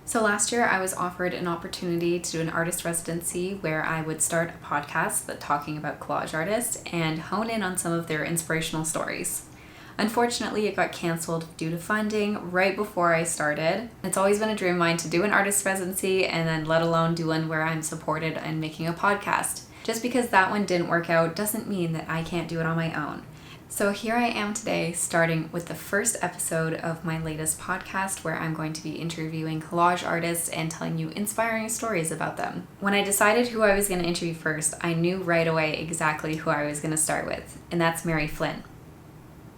So last year I was offered an opportunity to do an artist residency where I would start a podcast that talking about collage artists and hone in on some of their inspirational stories. Unfortunately, it got cancelled due to funding right before I started. It's always been a dream of mine to do an artist residency and then let alone do one where I'm supported in making a podcast. Just because that one didn't work out doesn't mean that I can't do it on my own. So here I am today, starting with the first episode of my latest podcast where I'm going to be interviewing collage artists and telling you inspiring stories about them. When I decided who I was going to interview first, I knew right away exactly who I was going to start with, and that's Mary Flynn.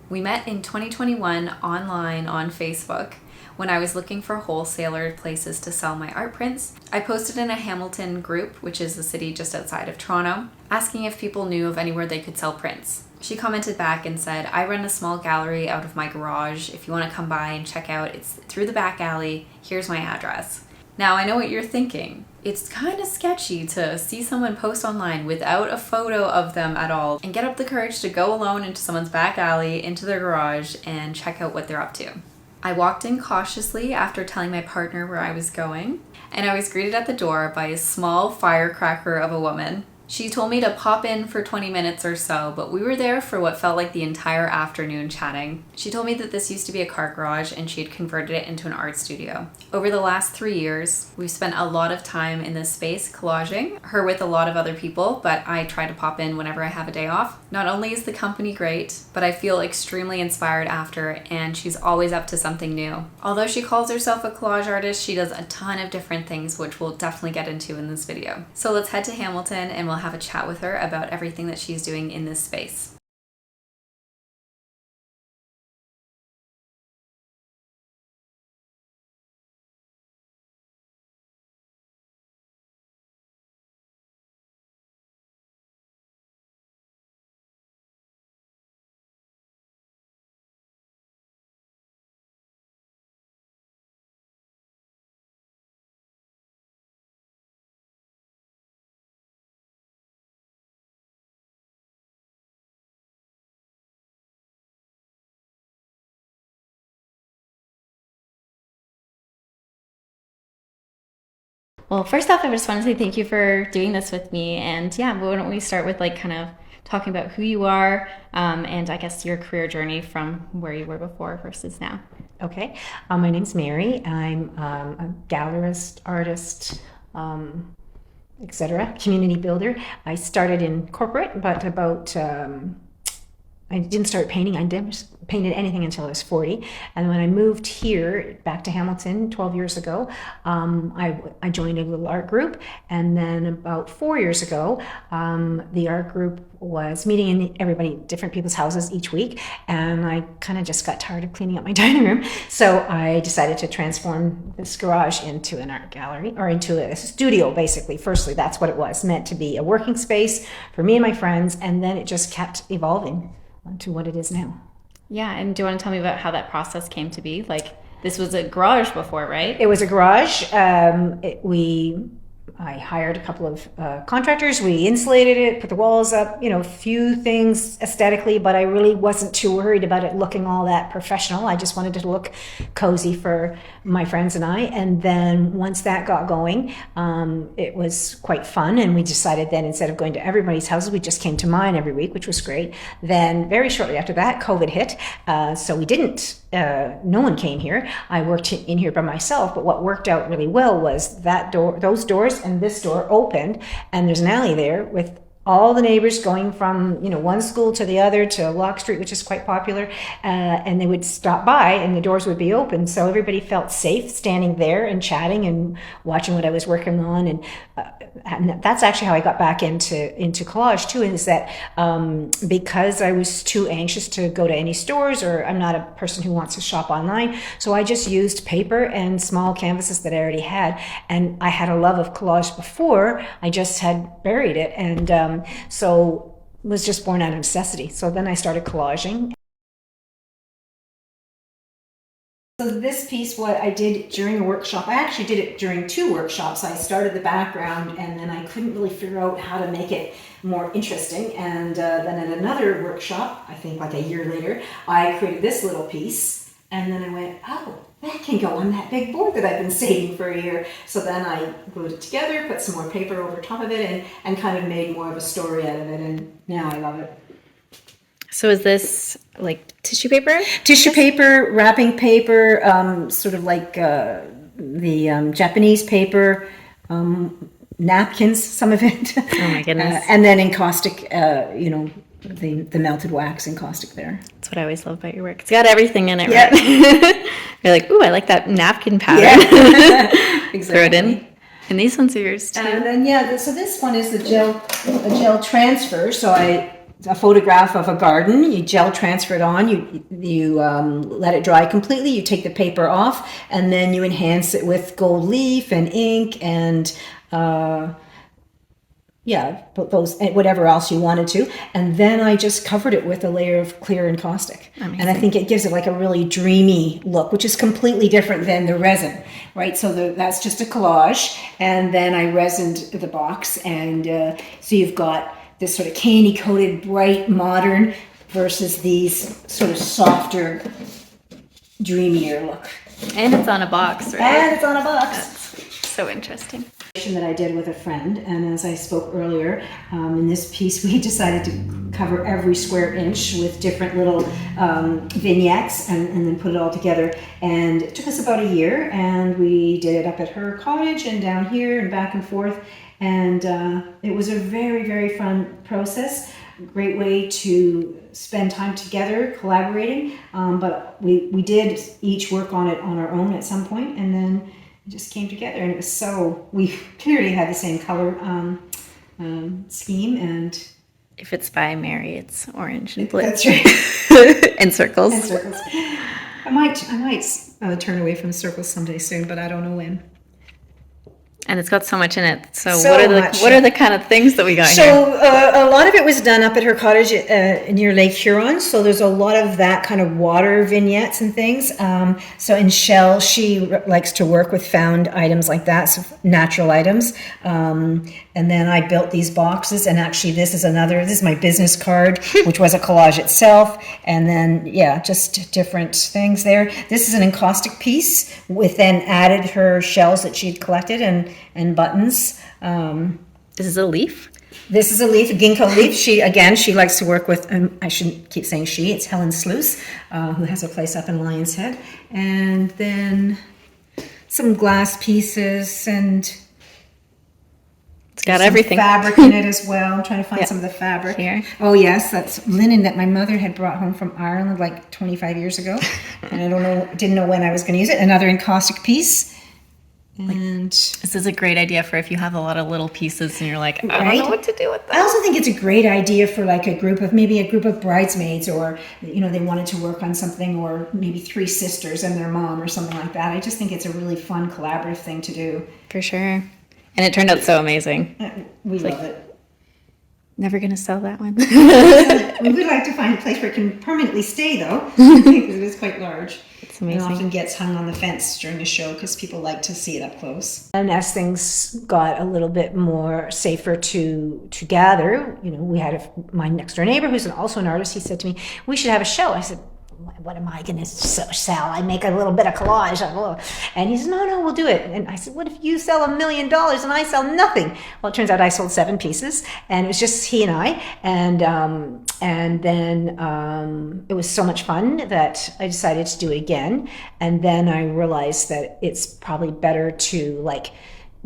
We met in 2021 online on Facebook when I was looking for wholesaler places to sell my art prints. I posted in a Hamilton group, which is a city just outside of Toronto, asking if people knew of anywhere they could sell prints. She commented back and said, "I run a small gallery out of my garage. If you want to come by and check out, it's through the back alley. Here's my address." Now, I know what you're thinking. It's kind of sketchy to see someone post online without a photo of them at all and get up the courage to go alone into someone's back alley, into their garage, and check out what they're up to. I walked in cautiously after telling my partner where I was going, and I was greeted at the door by a small firecracker of a woman. She told me to pop in for 20 minutes or so, but we were there for what felt like the entire afternoon chatting. She told me that this used to be a car garage and she had converted it into an art studio. Over the last 3 years, we've spent a lot of time in this space collaging, her with a lot of other people, but I try to pop in whenever I have a day off. Not only is the company great, but I feel extremely inspired after, and she's always up to something new. Although she calls herself a collage artist, she does a ton of different things, which we'll definitely get into in this video. So let's head to Hamilton and we'll have a chat with her about everything that she's doing in this space. Well, first off, I just want to say thank you for doing this with me. And yeah, why don't we start with kind of talking about who you are and I guess your career journey from where you were before versus now. Okay, my name's Mary. I'm a gallerist, artist, etc., community builder. I started in corporate, but I didn't start painting. I didn't painted anything until I was 40. And when I moved here back to Hamilton 12 years ago, I joined a little art group. And then about 4 years ago, the art group was meeting in different people's houses each week. And I kind of just got tired of cleaning up my dining room. So I decided to transform this garage into an art gallery, or into a studio, basically. Firstly, that's what it was, meant to be a working space for me and my friends. And then it just kept evolving to what it is now. Yeah, and do you want to tell me about how that process came to be? This was a garage before, right? It was a garage. I hired a couple of contractors. We insulated it, put the walls up, a few things aesthetically, but I really wasn't too worried about it looking all that professional. I just wanted it to look cozy for my friends and I. And then once that got going, it was quite fun. And we decided then, instead of going to everybody's houses, we just came to mine every week, which was great. Then very shortly after that, COVID hit. So we didn't, no one came here. I worked in here by myself, but what worked out really well was that door, those doors, and this door opened, and there's an alley there with all the neighbors going from one school to the other to Lock Street, which is quite popular, and they would stop by and the doors would be open, so everybody felt safe standing there and chatting and watching what I was working on. And that's actually how I got back into collage too, is that because I was too anxious to go to any stores, or I'm not a person who wants to shop online, so I just used paper and small canvases that I already had. And I had a love of collage before, I just had buried it, and so it was just born out of necessity. So then I started collaging. So this piece, what I did during a workshop, I actually did it during 2 workshops. I started the background, and then I couldn't really figure out how to make it more interesting. And then at another workshop, I think like a year later, I created this little piece. And then I went, oh, that can go on that big board that I've been saving for a year. So then I glued it together, put some more paper over top of it, and kind of made more of a story out of it. And now I love it. So is this like tissue paper? Tissue paper, wrapping paper, sort of like the Japanese paper, napkins, some of it. Oh my goodness. And then encaustic, the melted wax encaustic there. That's what I always love about your work. It's got everything in it, Yeah. right? You're like, ooh, I like that napkin pattern. Yeah. Exactly. Throw it in. And these ones are yours too. And then, so this one is the gel transfer. So a photograph of a garden, you gel transfer it on, you let it dry completely, you take the paper off, and then you enhance it with gold leaf and ink and those, whatever else you wanted to. And then I just covered it with a layer of clear encaustic. Amazing. And I think it gives it like a really dreamy look, which is completely different than the resin, right? So that's just a collage. And then I resined the box. And so you've got this sort of candy coated, bright, modern versus these sort of softer, dreamier look. And it's on a box, right? And it's on a box. That's so interesting. That I did with a friend, and as I spoke earlier, in this piece we decided to cover every square inch with different little vignettes and then put it all together, and it took us about a year, and we did it up at her cottage and down here and back and forth, and it was a very, very fun process. Great way to spend time together collaborating, but we did each work on it on our own at some point, and then it just came together, and it was we clearly had the same color scheme, and if it's by Mary, it's orange and blue. That's right. And circles. And circles. I might turn away from circles someday soon, but I don't know when. And it's got so much in it. So much. what are the kind of things that we got here? So a lot of it was done up at her cottage near Lake Huron. So there's a lot of that kind of water vignettes and things. So in Shell, she likes to work with found items like that, so natural items. And then I built these boxes, and actually this is my business card, which was a collage itself. And then, just different things there. This is an encaustic piece with then added her shells that she'd collected and buttons. This is a leaf? This is a leaf, a ginkgo leaf. She likes to work with, I shouldn't keep saying she, it's Helen Sluis, who has a place up in Lion's Head. And then some glass pieces, and it's got everything. Fabric in it as well. I'm trying to find some of the fabric. Here. Oh yes, that's linen that my mother had brought home from Ireland like 25 years ago. And didn't know when I was going to use it. Another encaustic piece. And this is a great idea for if you have a lot of little pieces and you're like, I Right? don't know what to do with I that. also think it's a great idea for like a group of bridesmaids, or they wanted to work on something, or maybe three sisters and their mom or something like that. I just think it's a really fun collaborative thing to do. For sure. And it turned out so amazing. We love it. Never going to sell that one. We would like to find a place where it can permanently stay, though, because it is quite large. It's It amazing. often gets hung on the fence during a show because people like to see it up close. And as things got a little bit more safer to gather, we had my next door neighbor who's also an artist. He said to me, "We should have a show." I said, "What am I going to sell? I make a little bit of collage." And he said, no, we'll do it. And I said, "What if you sell $1 million and I sell nothing?" Well, it turns out I sold 7 pieces, and it was just he and I. And then it was so much fun that I decided to do it again. And then I realized that it's probably better to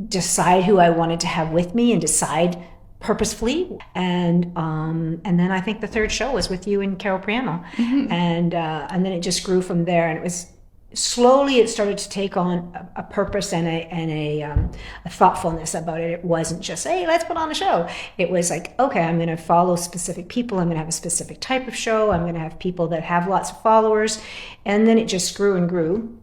decide who I wanted to have with me and decide purposefully, and then I think the third show was with you and Carol Priamo, and then it just grew from there, and it was slowly it started to take on a purpose and a thoughtfulness about it. It wasn't just, hey, let's put on a show. It was like, okay, I'm going to follow specific people. I'm going to have a specific type of show. I'm going to have people that have lots of followers, and then it just grew and grew.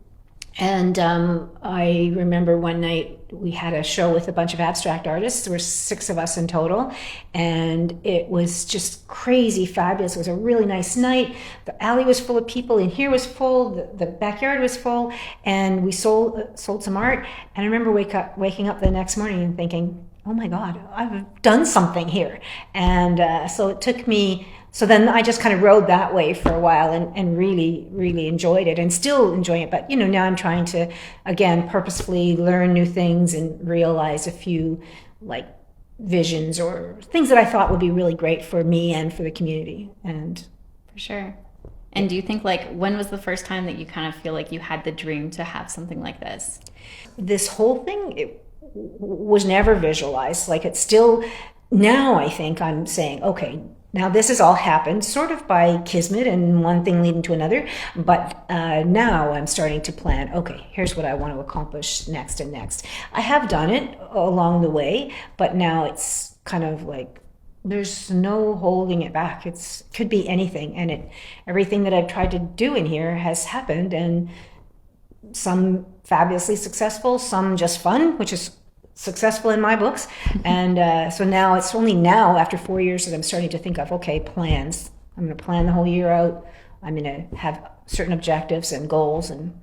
And I remember one night we had a show with a bunch of abstract artists. There were 6 of us in total, and it was just crazy fabulous. It was a really nice night. The alley was full of people, and here was full. The backyard was full, and we sold some art. And I remember waking up the next morning and thinking, oh my God, I've done something here. And so it took me So then I just kind of rode that wave for a while and really, really enjoyed it and still enjoying it. But, now I'm trying to, again, purposefully learn new things and realize a few like visions or things that I thought would be really great for me and for the community. And for sure. And do you think, like, when was the first time that you kind of feel like you had the dream to have something like this? This whole thing, it was never visualized. Like, it's still, now I think I'm saying, okay, now this has all happened sort of by kismet and one thing leading to another. But now I'm starting to plan, okay, here's what I want to accomplish next and next. I have done it along the way, but now it's kind of like, there's no holding it back. It could be anything, and everything that I've tried to do in here has happened, and some fabulously successful, some just fun, which is successful in my books. And so now it's only now, after 4 years, that I'm starting to think of, okay, plans. I'm going to plan the whole year out. I'm going to have certain objectives and goals, and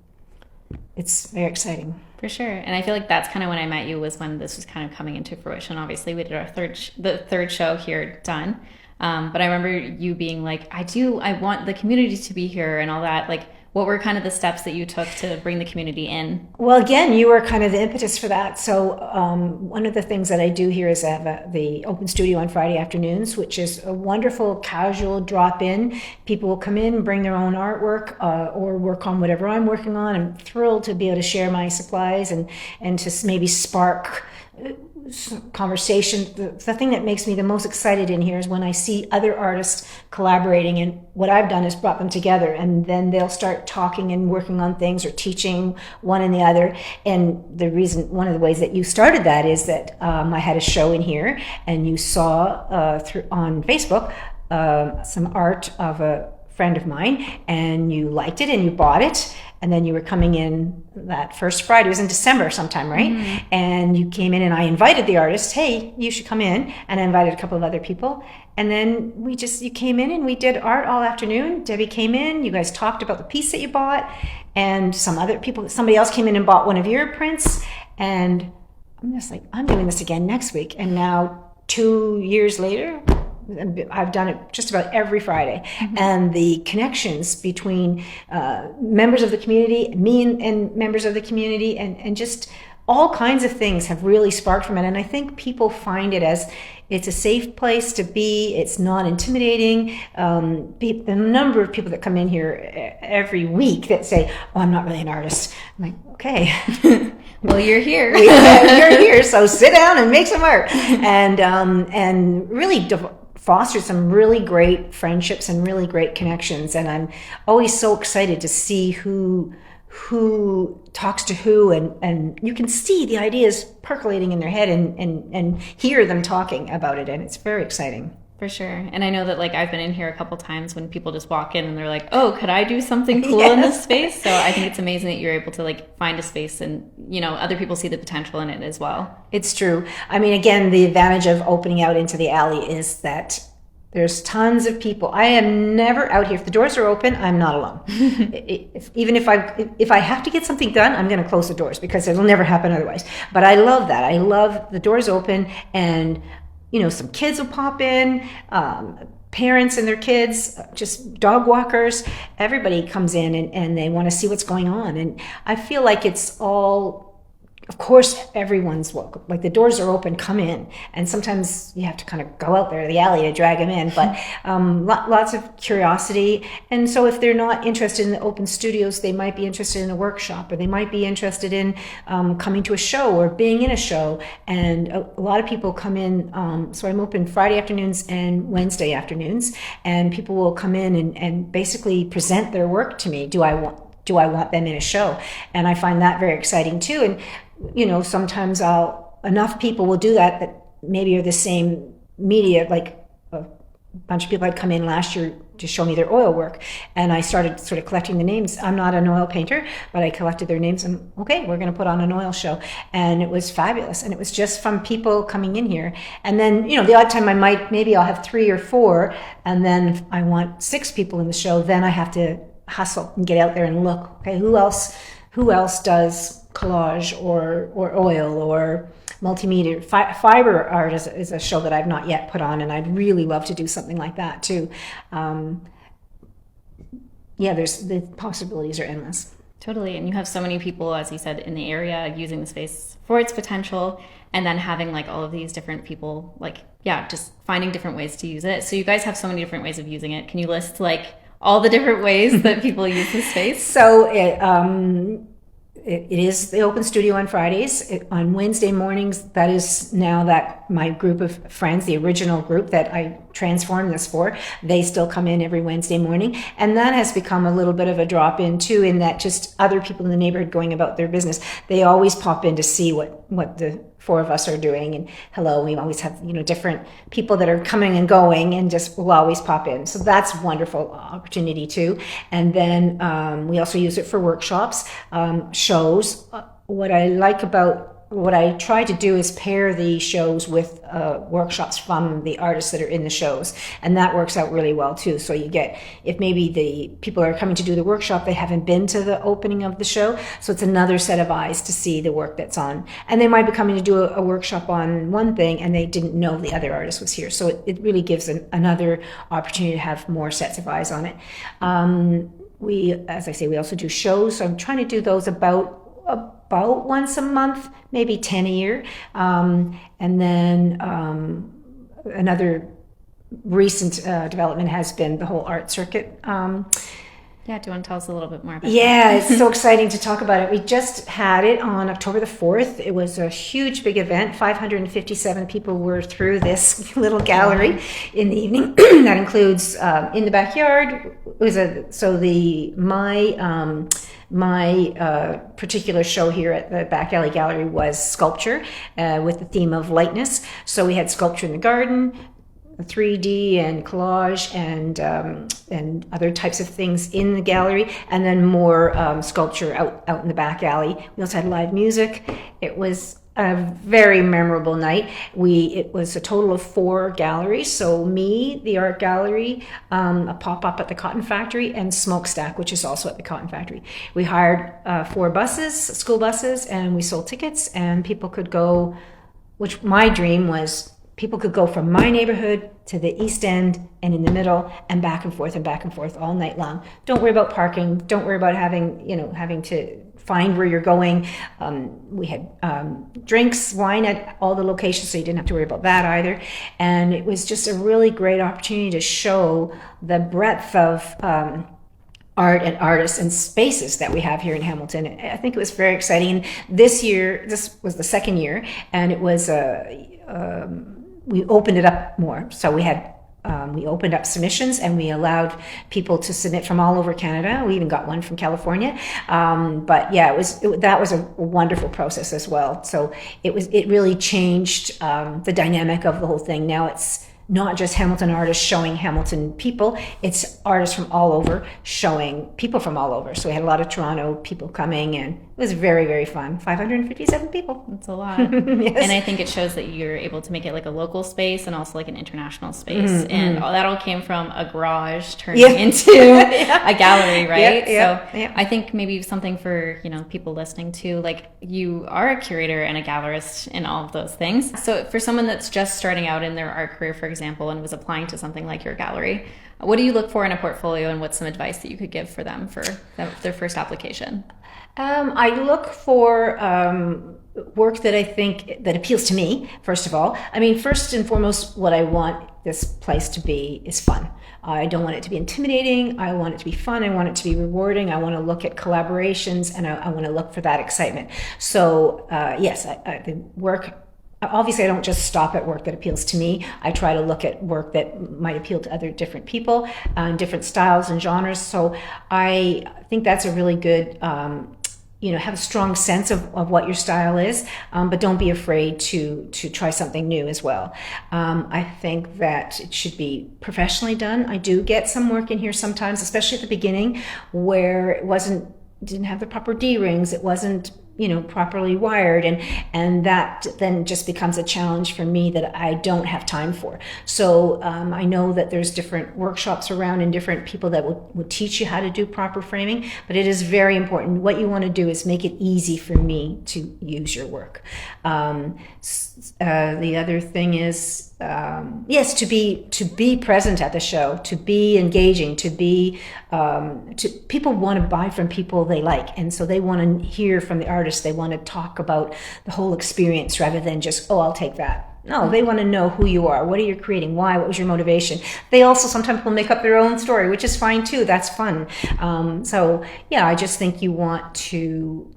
it's very exciting. For sure. And I feel like that's kind of when I met you, was when this was kind of coming into fruition. Obviously, we did our third show here done. But I remember you being like, I want the community to be here and all that. Like, what were kind of the steps that you took to bring the community in? Well, again, you were kind of the impetus for that. So one of the things that I do here is I have the open studio on Friday afternoons, which is a wonderful casual drop-in. People will come in, bring their own artwork or work on whatever I'm working on. I'm thrilled to be able to share my supplies and to maybe spark conversation. The thing that makes me the most excited in here is when I see other artists collaborating, and what I've done is brought them together, and then they'll start talking and working on things or teaching one and the other. And one of the ways that you started that is that I had a show in here, and you saw on Facebook some art of a friend of mine, and you liked it and you bought it. And then you were coming in that first Friday, it was in December sometime, right? Mm-hmm. And you came in, and I invited the artist, hey, you should come in. And I invited a couple of other people. And then you came in and we did art all afternoon. Debbie came in, you guys talked about the piece that you bought, and somebody else came in and bought one of your prints. And I'm just like, I'm doing this again next week. And now 2 years later, I've done it just about every Friday. Mm-hmm. And the connections between members of the community, me and members of the community, and just all kinds of things have really sparked from it. And I think people find it as it's a safe place to be. It's not intimidating. The number of people that come in here every week that say, oh, I'm not really an artist. I'm like, okay. Well, you're here. You're here, so sit down and make some art. And really foster some really great friendships and really great connections. And I'm always so excited to see who talks to who, and you can see the ideas percolating in their head and hear them talking about it, and it's very exciting. For sure. And I know that, like, I've been in here a couple times when people just walk in and they're like, oh, could I do something cool in this space? So I think it's amazing that you're able to, like, find a space and, other people see the potential in it as well. It's true. I mean, again, the advantage of opening out into the alley is that there's tons of people. I am never out here. If the doors are open, I'm not alone. Even if I have to get something done, I'm going to close the doors because it'll never happen otherwise. But I love that. I love the doors open, and some kids will pop in, parents and their kids, just dog walkers. Everybody comes in and they want to see what's going on. And I feel like it's all, of course, everyone's welcome. Like, the doors are open, come in. And sometimes you have to kind of go out there to the alley to drag them in. But lots of curiosity. And so if they're not interested in the open studios, they might be interested in a workshop, or they might be interested in coming to a show or being in a show. And a lot of people come in. So I'm open Friday afternoons and Wednesday afternoons. And people will come in and basically present their work to me. Do I want them in a show? And I find that very exciting too. And sometimes enough people will do that maybe are the same media. Like, a bunch of people had come in last year to show me their oil work, and I started sort of collecting the names. I'm not an oil painter, but I collected their names, and okay, we're going to put on an oil show. And it was fabulous, and it was just from people coming in here. And then, the odd time maybe I'll have 3 or 4, and then if I want 6 people in the show, then I have to hustle and get out there and look, okay, who else does collage or oil or multimedia. Fiber art is a show that I've not yet put on, and I'd really love to do something like that too. The possibilities are endless. Totally. And you have so many people, as you said, in the area using the space for its potential, and then having like all of these different people, like, just finding different ways to use it. So you guys have so many different ways of using it. Can you list like all the different ways that people use the space? So it is the open studio on Fridays. On Wednesday mornings, that is now that my group of friends, the original group that I transformed this for, they still come in every Wednesday morning. And that has become a little bit of a drop in too, in that just other people in the neighborhood going about their business, they always pop in to see what the four of us are doing. And hello, we always have, different people that are coming and going, and just will always pop in. So that's a wonderful opportunity too. And then we also use it for workshops, shows. What I try to do is pair the shows with workshops from the artists that are in the shows, and that works out really well too. So you get, if maybe the people are coming to do the workshop, they haven't been to the opening of the show, so it's another set of eyes to see the work that's on. And they might be coming to do a workshop on one thing, and they didn't know the other artist was here. So it really gives another opportunity to have more sets of eyes on it. As I say, we also do shows. So I'm trying to do those about once a month, maybe 10 a year. And then another recent development has been the whole art circuit. Do you want to tell us a little bit more about that? Yeah, it's so exciting to talk about it. We just had it on October the 4th. It was a huge, big event. 557 people were through this little gallery in the evening. That includes in the backyard. My particular show here at the Back Alley Gallery was sculpture with the theme of lightness. So we had sculpture in the garden, 3D and collage and other types of things in the gallery, and then more sculpture out in the back alley. We also had live music. It was a very memorable night. It was a total of 4 galleries. So me, the art gallery, a pop-up at the Cotton Factory, and Smokestack, which is also at the Cotton Factory. We hired 4 buses, school buses, and we sold tickets, and people could go, which my dream was, people could go from my neighborhood to the East End and in the middle, and back and forth all night long. Don't worry about parking. Don't worry about having to find where you're going. We had drinks, wine at all the locations, so you didn't have to worry about that either. And it was just a really great opportunity to show the breadth of art and artists and spaces that we have here in Hamilton. I think it was very exciting. This year, this was the second year, and it was we opened it up more. So we opened up submissions, and we allowed people to submit from all over Canada. We even got one from California. But yeah, that was a wonderful process as well. So it really changed the dynamic of the whole thing. Now it's not just Hamilton artists showing Hamilton people, it's artists from all over showing people from all over. So we had a lot of Toronto people coming, and it was very, very fun. 557 people. That's a lot. Yes. And I think it shows that you're able to make it like a local space and also like an international space. Mm-hmm. And all that all came from a garage turning into a gallery, right? So I think maybe something for, people listening to, like, you are a curator and a gallerist in all of those things. So for someone that's just starting out in their art career, for example, and was applying to something like your gallery, what do you look for in a portfolio, and what's some advice that you could give for them for their first application? I look for work that I think that appeals to me, first of all. I mean, first and foremost, what I want this place to be is fun. I don't want it to be intimidating. I want it to be fun. I want it to be rewarding. I want to look at collaborations, and I want to look for that excitement. So yes, the work, obviously I don't just stop at work that appeals to me. I try to look at work that might appeal to other different people, different styles and genres. So I think that's a really good, have a strong sense of what your style is, but don't be afraid to try something new as well. I think that it should be professionally done. I do get some work in here sometimes, especially at the beginning, where it didn't have the proper D-rings. It wasn't properly wired, and that then just becomes a challenge for me that I don't have time for. So I know that there's different workshops around and different people that will teach you how to do proper framing, but it is very important. What you want to do is make it easy for me to use your work. The other thing is, yes, to be present at the show, to be engaging, people want to buy from people they like, and so they want to hear from the artist. They want to talk about the whole experience rather than just, oh, I'll take that. No, they want to know who you are. What are you creating? Why? What was your motivation? They also sometimes will make up their own story, which is fine too. That's fun. So yeah, I just think you want to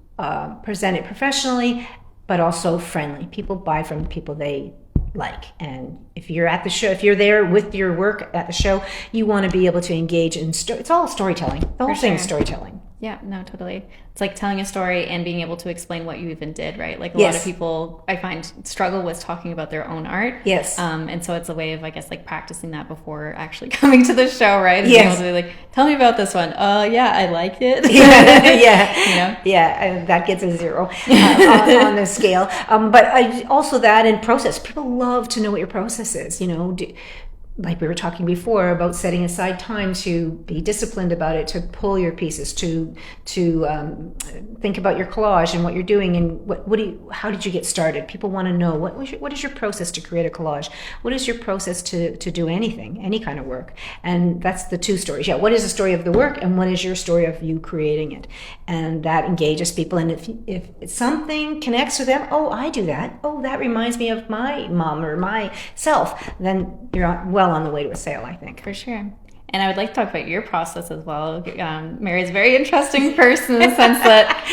present it professionally, but also friendly. People buy from people they like, and if you're at the show, if you're there with your work at the show, you want to be able to engage in it's all storytelling. The whole thing is storytelling. Yeah, no, totally. It's like telling a story and being able to explain what you even did, right? Like a lot of people, I find, struggle with talking about their own art. Yes. And so it's a way of, I guess, like practicing that before actually coming to the show, right? And yes. being able to be like, tell me about this one. Yeah, I liked it. Yeah. Yeah, that gets a 0 on the scale. But also that and process. People love to know what your process is, like we were talking before about setting aside time to be disciplined about it, to pull your pieces, to think about your collage and what you're doing, and how did you get started? People want to know what is your process to create a collage? What is your process to do anything, any kind of work? And that's the two stories. Yeah, what is the story of the work, and what is your story of you creating it? And that engages people. And if something connects with them, oh, I do that. Oh, that reminds me of my mom or myself. Then you're on the way to a sale, I think. For sure. And I would like to talk about your process as well. Mary's a very interesting person in the sense that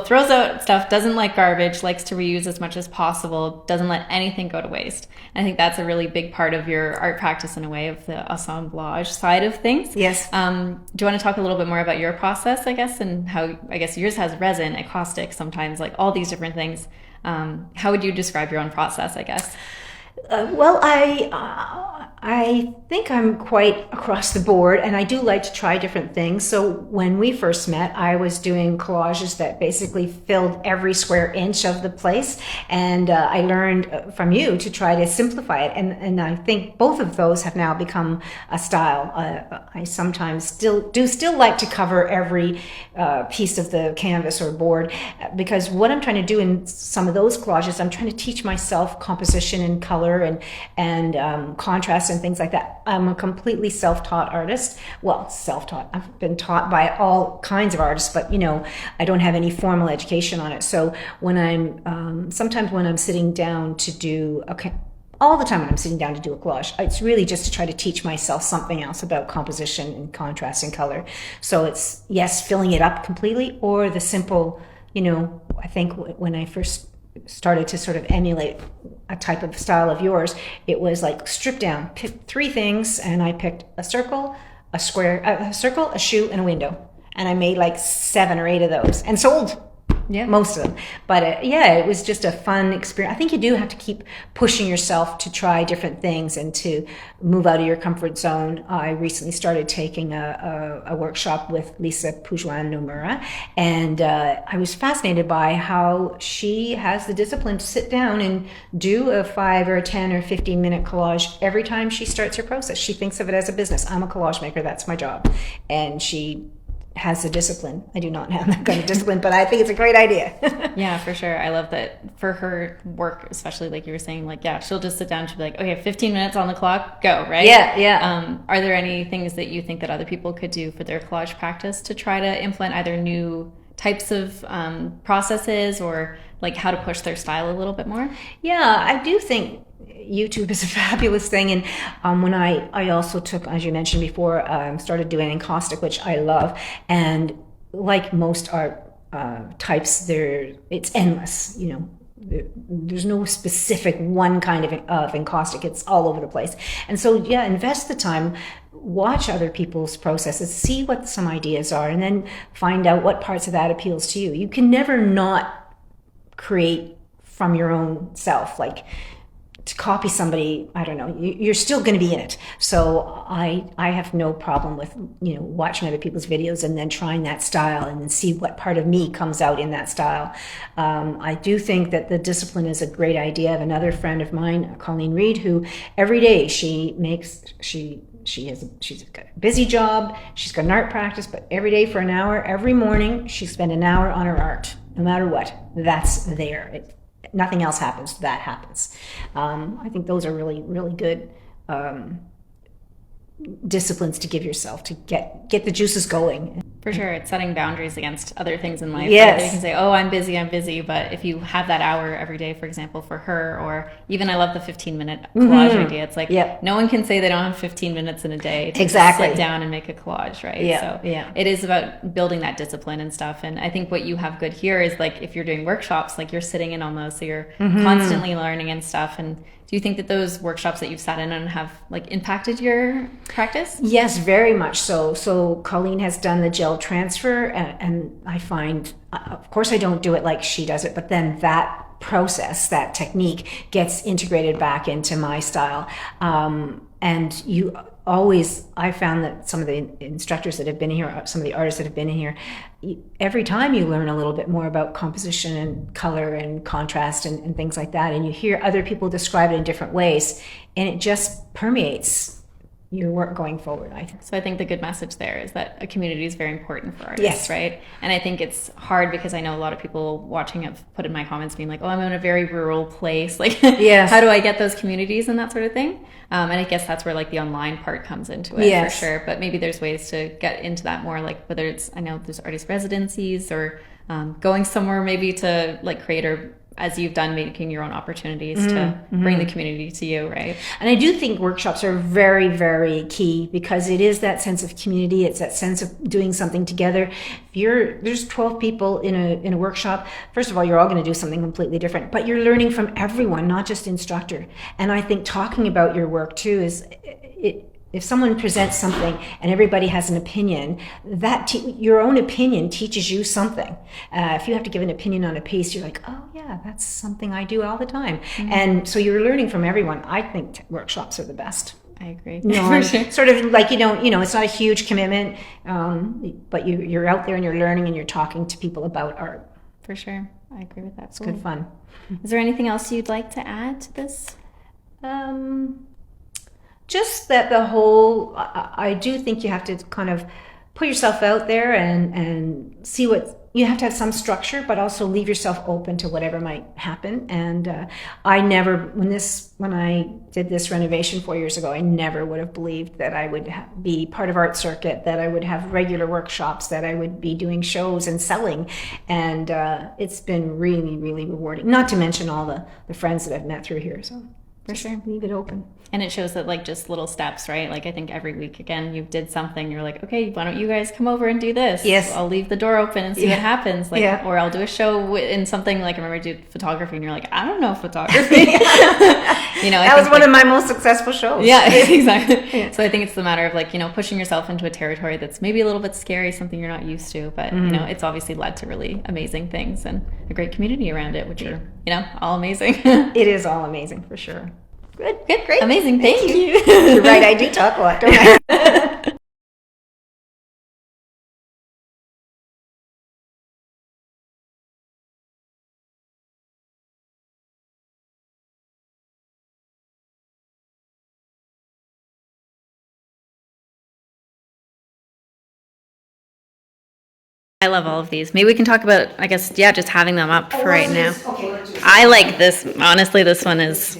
throws out stuff, doesn't like garbage, likes to reuse as much as possible, doesn't let anything go to waste. And I think that's a really big part of your art practice in a way, of the assemblage side of things. Yes. Do you want to talk a little bit more about your process, I guess, and how, I guess yours has resin, acoustic, sometimes, like all these different things. How would you describe your own process, I guess? Well, I think I'm quite across the board, and I do like to try different things. So when we first met, I was doing collages that basically filled every square inch of the place, and I learned from you to try to simplify it, and I think both of those have now become a style. I sometimes still like to cover every piece of the canvas or board, because what I'm trying to do in some of those collages, I'm trying to teach myself composition and color and contrast and things like that. I'm a completely self-taught artist. Well, self-taught. I've been taught by all kinds of artists, but I don't have any formal education on it. So when sometimes when I'm sitting down to do all the time when I'm sitting down to do a collage, it's really just to try to teach myself something else about composition and contrast and color. So it's, yes, filling it up completely, or the simple, I think when I first started to sort of emulate a type of style of yours, it was like strip down, pick 3 things, and I picked a circle, a square, a circle, a shoe, and a window. And I made like 7 or 8 of those and sold most of them. But it was just a fun experience. I think you do have to keep pushing yourself to try different things and to move out of your comfort zone. I recently started taking a workshop with Lisa Pujuan Nomura, and I was fascinated by how she has the discipline to sit down and do a 5 or 10 or 15 minute collage every time she starts her process. She thinks of it as a business. I'm a collage maker, that's my job. And she has the discipline. I do not have that kind of discipline, but I think it's a great idea. Yeah, for sure. I love that for her work, especially like you were saying, like, yeah, she'll just sit down, she'll be like, okay, 15 minutes on the clock, go, right? Yeah. Are there any things that you think that other people could do for their collage practice to try to implement either new types of processes, or like how to push their style a little bit more? Yeah, I do think YouTube is a fabulous thing. And when I also took, as you mentioned before, started doing encaustic, which I love. And like most art types, it's endless, there's no specific one kind of encaustic. It's all over the place. And so, yeah, invest the time, watch other people's processes, see what some ideas are, and then find out what parts of that appeals to you. You can never not create from your own self. Like, to copy somebody, I don't know, you're still going to be in it. So I have no problem with, watching other people's videos and then trying that style and then see what part of me comes out in that style. I do think that the discipline is a great idea. I have another friend of mine, Colleen Reed, who every day she's got a busy job, she's got an art practice, but every day for an hour, every morning, she spends an hour on her art, no matter what. That's there. Nothing else happens, that happens. I think those are really, really good disciplines to give yourself to get the juices going. For sure, it's setting boundaries against other things in life. Yes. Like you can say, oh, I'm busy, but if you have that hour every day, for example, for her, or even I love the 15-minute collage idea. It's like, no one can say they don't have 15 minutes in a day to sit down and make a collage, right? So it is about building that discipline and stuff. And I think what you have good here is like, if you're doing workshops, like you're sitting in on those, so you're constantly learning and stuff. And do you think that those workshops that you've sat in on have like impacted your practice? Yes, very much so. So Colleen has done the gel transfer, and I find, of course I don't do it like she does it, but then that process, that technique gets integrated back into my style. And I found that some of the instructors that have been here, some of the artists that have been here, every time you learn a little bit more about composition and color and contrast and things like that, and you hear other people describe it in different ways, and it just permeates your work going forward, I think. So I think the good message there is that a community is very important for artists, right? And I think it's hard because I know a lot of people watching have put in my comments being like, oh, I'm in a very rural place. Like, how do I get those communities and that sort of thing? And I guess that's where like the online part comes into it for sure. But maybe there's ways to get into that more, like whether it's, I know there's artist residencies or going somewhere maybe to like create, or as you've done, making your own opportunities to bring the community to you, right? And I do think workshops are very, very key because it is that sense of community. It's that sense of doing something together. If there's 12 people in a workshop, first of all, you're all going to do something completely different, but you're learning from everyone, not just the instructor. And I think talking about your work too is if someone presents something and everybody has an opinion, your own opinion teaches you something. If you have to give an opinion on a piece, you're like, oh yeah, that's something I do all the time. And so you're learning from everyone. I think workshops are the best. I agree. For sure. Sort of like, it's not a huge commitment, but you're out there and you're learning and you're talking to people about art. For sure. I agree with that. It's good fun. Is there anything else you'd like to add to this? Just that I do think you have to kind of put yourself out there and see you have to have some structure, but also leave yourself open to whatever might happen. And I never, when I did this renovation 4 years ago, I never would have believed that I would be part of Art Circuit, that I would have regular workshops, that I would be doing shows and selling. And it's been really, really rewarding, not to mention all the friends that I've met through here. So for sure, leave it open. And it shows that like just little steps, right? Like I think every week again you did something, you're like, okay, why don't you guys come over and do this? Yes. I'll leave the door open and see what happens. Like, or I'll do a show in something, like I remember I did photography and you're like, I don't know photography. That was one of my most successful shows. Yeah, exactly. So I think it's the matter of like, pushing yourself into a territory that's maybe a little bit scary, something you're not used to, but it's obviously led to really amazing things and a great community around it, which are, all amazing. It is all amazing for sure. Good, great. Amazing. Thank you. You're right, I do talk a lot, don't I? I love all of these. Maybe we can talk about, I guess, just having them up for right now. I like this. Honestly, this one is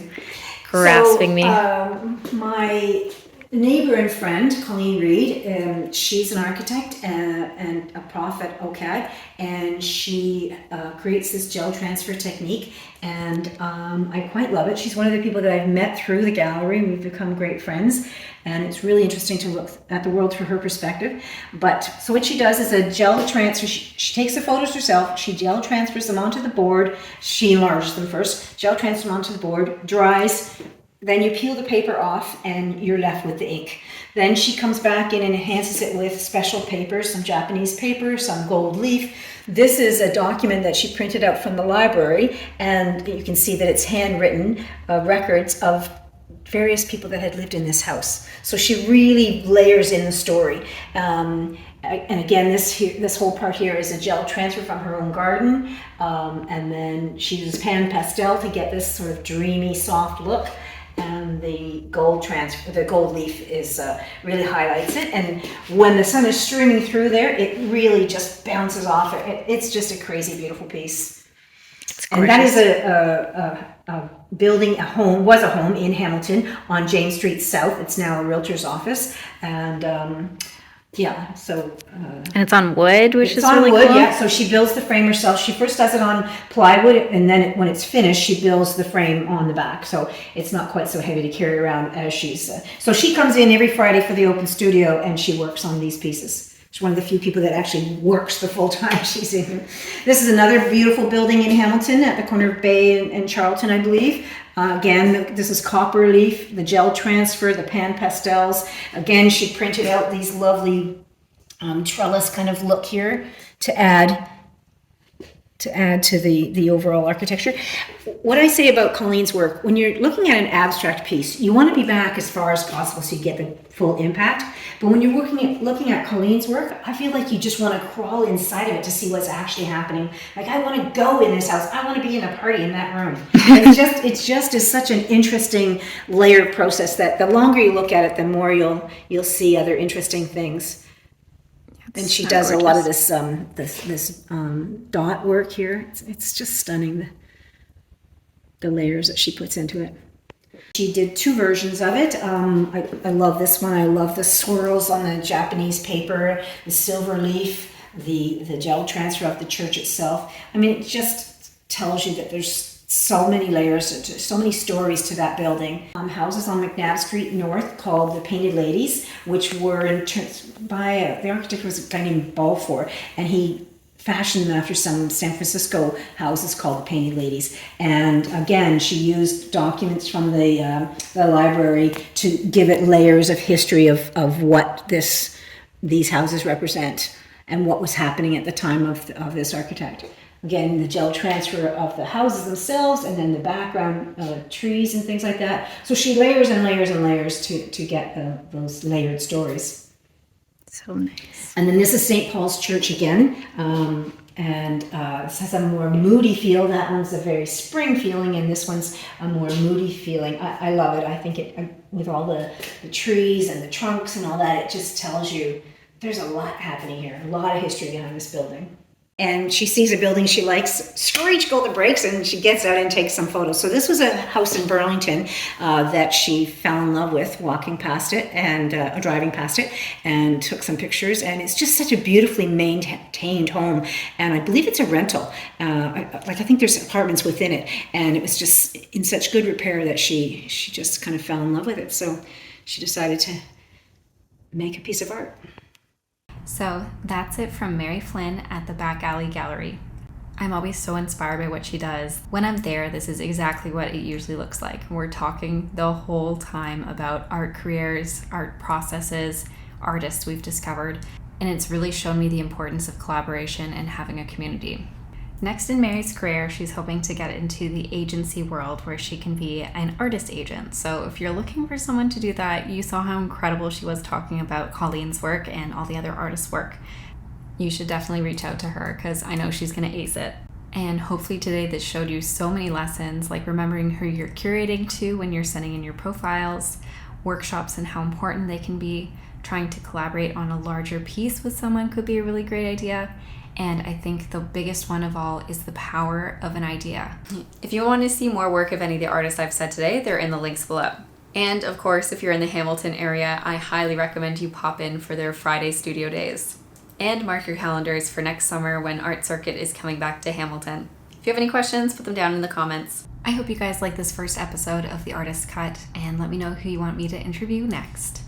grasping me. My neighbor and friend, Colleen Reed, she's an architect and a prof at OCAD, and she creates this gel transfer technique, and I quite love it. She's one of the people that I've met through the gallery, and we've become great friends, and it's really interesting to look at the world through her perspective. But so what she does is a gel transfer. She takes the photos herself, she gel transfers them onto the board, she enlarges them first, gel transfers them onto the board, dries, Then you peel the paper off and you're left with the ink. Then she comes back in and enhances it with special papers, some Japanese paper, some gold leaf. This is a document that she printed out from the library, and you can see that it's handwritten records of various people that had lived in this house. So she really layers in the story. And again, this whole part here is a gel transfer from her own garden. And then she uses pan pastel to get this sort of dreamy, soft look. And the gold leaf is really highlights it. And when the sun is streaming through there, it really just bounces off it. It's just a crazy, beautiful piece. And that is a building, was a home in Hamilton on James Street South. It's now a realtor's office. And yeah, so and it's on wood, which is really wood, cool. yeah. So she builds the frame herself. She first does it on plywood, and then when it's finished, she builds the frame on the back. So it's not quite so heavy to carry around as she's. So she comes in every Friday for the open studio, and she works on these pieces. She's one of the few people that actually works the full time she's in here. This is another beautiful building in Hamilton at the corner of Bay and Charlton, I believe. Again, this is copper leaf, the gel transfer, the pan pastels. Again, she printed out these lovely trellis kind of look here to add to the overall architecture. What I say about Colleen's work, when you're looking at an abstract piece, you want to be back as far as possible so you get the full impact. But when you're looking at Colleen's work, I feel like you just want to crawl inside of it to see what's actually happening. Like, I want to go in this house. I want to be in a party in that room. It just is such an interesting layered process that the longer you look at it, the more you'll see other interesting things. And she does a lot of this dot work here. It's just stunning, the layers that she puts into it. She did 2 versions of it. I love this one. I love the swirls on the Japanese paper, the silver leaf, the gel transfer of the church itself. I mean, it just tells you that there's so many layers, so many stories to that building. Houses on McNabb Street North called the Painted Ladies, which were by the architect was a guy named Balfour, and he fashioned them after some San Francisco houses called the Painted Ladies. And again, she used documents from the library to give it layers of history of what these houses represent and what was happening at the time of this architect. Again, the gel transfer of the houses themselves, and then the background trees and things like that. So she layers and layers and layers to get those layered stories. So nice. And then this is St. Paul's Church again, and this has a more moody feel. That one's a very spring feeling, and this one's a more moody feeling. I love it. I think with all the trees and the trunks and all that, it just tells you there's a lot happening here, a lot of history behind this building. And she sees a building she likes, screech, go the brakes, and she gets out and takes some photos. So this was a house in Burlington that she fell in love with walking past it and driving past it, and took some pictures. And it's just such a beautifully maintained home. And I believe it's a rental. I think there's apartments within it. And it was just in such good repair that she just kind of fell in love with it. So she decided to make a piece of art. So that's it from Mary Flynn at the Back Alley Gallery. I'm always so inspired by what she does. When I'm there, this is exactly what it usually looks like. We're talking the whole time about art careers, art processes, artists we've discovered, and it's really shown me the importance of collaboration and having a community. Next in Mary's career, she's hoping to get into the agency world where she can be an artist agent. So if you're looking for someone to do that, you saw how incredible she was talking about Colleen's work and all the other artists' work. You should definitely reach out to her because I know she's going to ace it. And hopefully today this showed you so many lessons, like remembering who you're curating to when you're sending in your profiles, workshops and how important they can be. Trying to collaborate on a larger piece with someone could be a really great idea. And I think the biggest one of all is the power of an idea. If you want to see more work of any of the artists I've said today, they're in the links below. And of course, if you're in the Hamilton area, I highly recommend you pop in for their Friday studio days. And mark your calendars for next summer when Art Circuit is coming back to Hamilton. If you have any questions, put them down in the comments. I hope you guys like this first episode of The Artist Cut, and let me know who you want me to interview next.